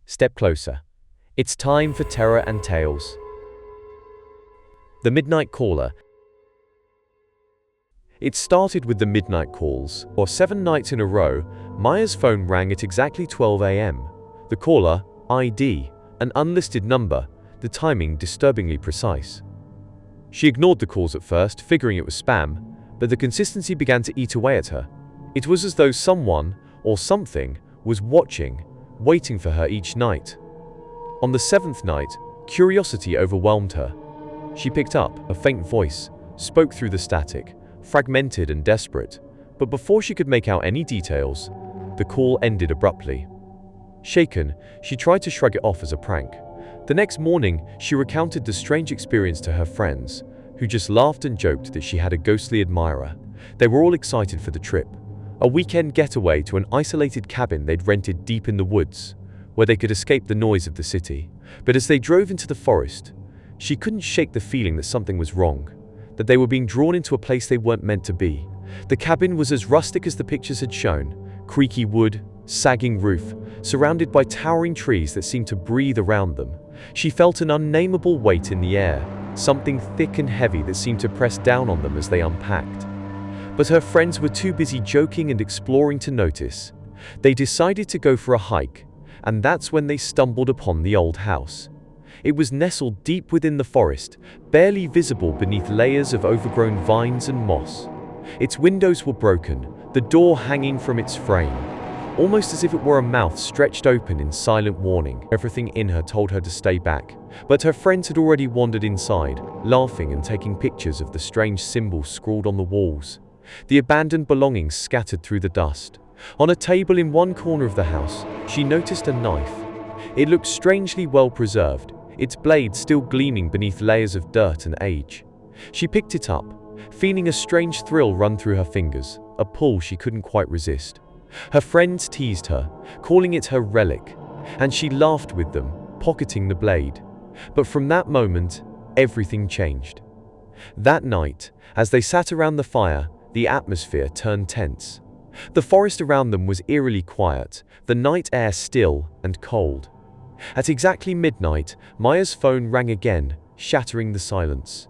Step closer. It's time for terror and tales. The Midnight Caller. It started with the midnight calls, or 7 nights in a row. Maya's phone rang at exactly 12 a.m. The caller, ID, an unlisted number, the timing disturbingly precise. She ignored the calls at first, figuring it was spam, but the consistency began to eat away at her. It was as though someone, or something, was watching, waiting for her each night. On the 7th night, curiosity overwhelmed her. She picked up. A faint voice spoke through the static, fragmented and desperate, but before she could make out any details, the call ended abruptly. Shaken, she tried to shrug it off as a prank. The next morning, she recounted the strange experience to her friends, who just laughed and joked that she had a ghostly admirer. They were all excited for the trip, a weekend getaway to an isolated cabin they'd rented deep in the woods, where they could escape the noise of the city. But as they drove into the forest, she couldn't shake the feeling that something was wrong, that they were being drawn into a place they weren't meant to be. The cabin was as rustic as the pictures had shown: creaky wood, sagging roof, surrounded by towering trees that seemed to breathe around them. She felt an unnameable weight in the air, something thick and heavy that seemed to press down on them as they unpacked. But her friends were too busy joking and exploring to notice. They decided to go for a hike, and that's when they stumbled upon the old house. It was nestled deep within the forest, barely visible beneath layers of overgrown vines and moss. Its windows were broken, the door hanging from its frame, almost as if it were a mouth stretched open in silent warning. Everything in her told her to stay back, but her friends had already wandered inside, laughing and taking pictures of the strange symbols scrawled on the walls. The abandoned belongings scattered through the dust. On a table in one corner of the house, she noticed a knife. It looked strangely well preserved, its blade still gleaming beneath layers of dirt and age. She picked it up, feeling a strange thrill run through her fingers, a pull she couldn't quite resist. Her friends teased her, calling it her relic, and she laughed with them, pocketing the blade. But from that moment, everything changed. That night, as they sat around the fire, the atmosphere turned tense. The forest around them was eerily quiet, the night air still and cold. At exactly midnight, Maya's phone rang again, shattering the silence.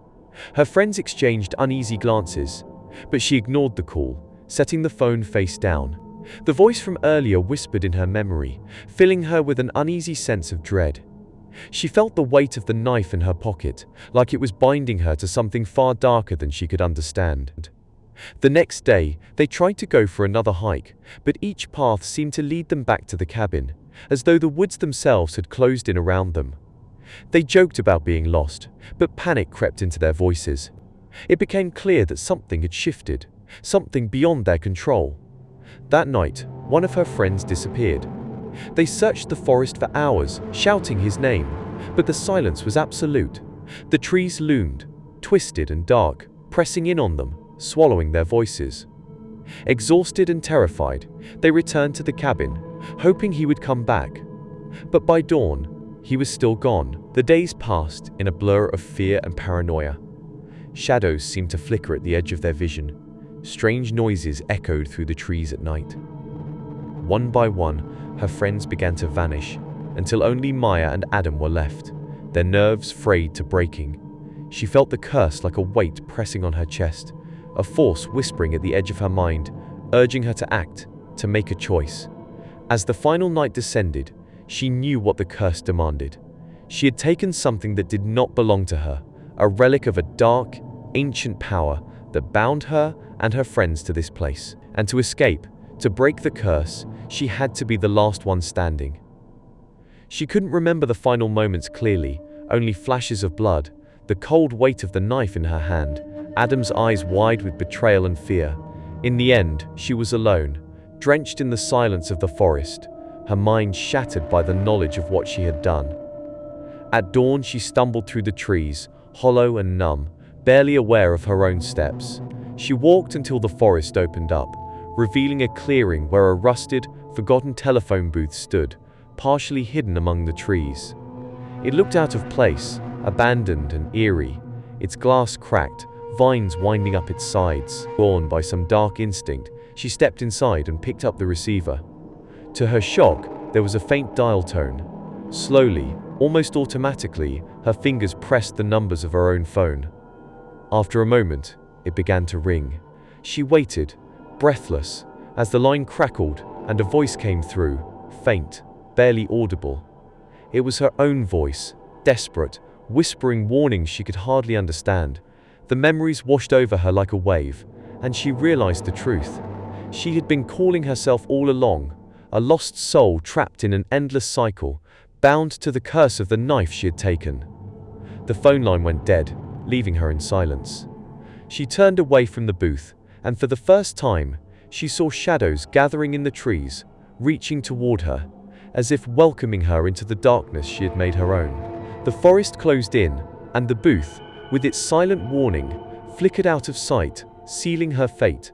Her friends exchanged uneasy glances, but she ignored the call, setting the phone face down. The voice from earlier whispered in her memory, filling her with an uneasy sense of dread. She felt the weight of the knife in her pocket, like it was binding her to something far darker than she could understand. The next day, they tried to go for another hike, but each path seemed to lead them back to the cabin, as though the woods themselves had closed in around them. They joked about being lost, but panic crept into their voices. It became clear that something had shifted, something beyond their control. That night, one of her friends disappeared. They searched the forest for hours, shouting his name, but the silence was absolute. The trees loomed, twisted and dark, pressing in on them, swallowing their voices. Exhausted and terrified, they returned to the cabin, hoping he would come back. But by dawn, he was still gone. The days passed in a blur of fear and paranoia. Shadows seemed to flicker at the edge of their vision. Strange noises echoed through the trees at night. One by one, her friends began to vanish, until only Maya and Adam were left, their nerves frayed to breaking. She felt the curse like a weight pressing on her chest, a force whispering at the edge of her mind, urging her to act, to make a choice. As the final night descended, she knew what the curse demanded. She had taken something that did not belong to her, a relic of a dark, ancient power that bound her and her friends to this place. And to escape, to break the curse, she had to be the last one standing. She couldn't remember the final moments clearly, only flashes of blood, the cold weight of the knife in her hand, Adam's eyes wide with betrayal and fear. In the end, she was alone, drenched in the silence of the forest, her mind shattered by the knowledge of what she had done. At dawn, she stumbled through the trees, hollow and numb, barely aware of her own steps. She walked until the forest opened up, revealing a clearing where a rusted, forgotten telephone booth stood, partially hidden among the trees. It looked out of place, abandoned and eerie, its glass cracked, vines winding up its sides. Born by some dark instinct, she stepped inside and picked up the receiver. To her shock, there was a faint dial tone, Slowly, almost automatically, her fingers pressed the numbers of her own phone. After a moment, it began to ring. She waited, breathless, as the line crackled and a voice came through, faint, barely audible. It was her own voice, desperate, whispering warnings she could hardly understand. The memories washed over her like a wave, and she realized the truth. She had been calling herself all along, a lost soul trapped in an endless cycle, bound to the curse of the knife she had taken. The phone line went dead, leaving her in silence. She turned away from the booth, and for the first time, she saw shadows gathering in the trees, reaching toward her, as if welcoming her into the darkness she had made her own. The forest closed in, and the booth, with its silent warning, flickered out of sight, sealing her fate.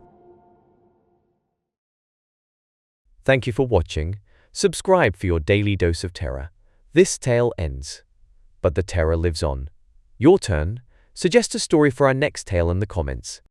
Thank you for watching. Subscribe for your daily dose of terror. This tale ends, but the terror lives on. Your turn. Suggest a story for our next tale in the comments.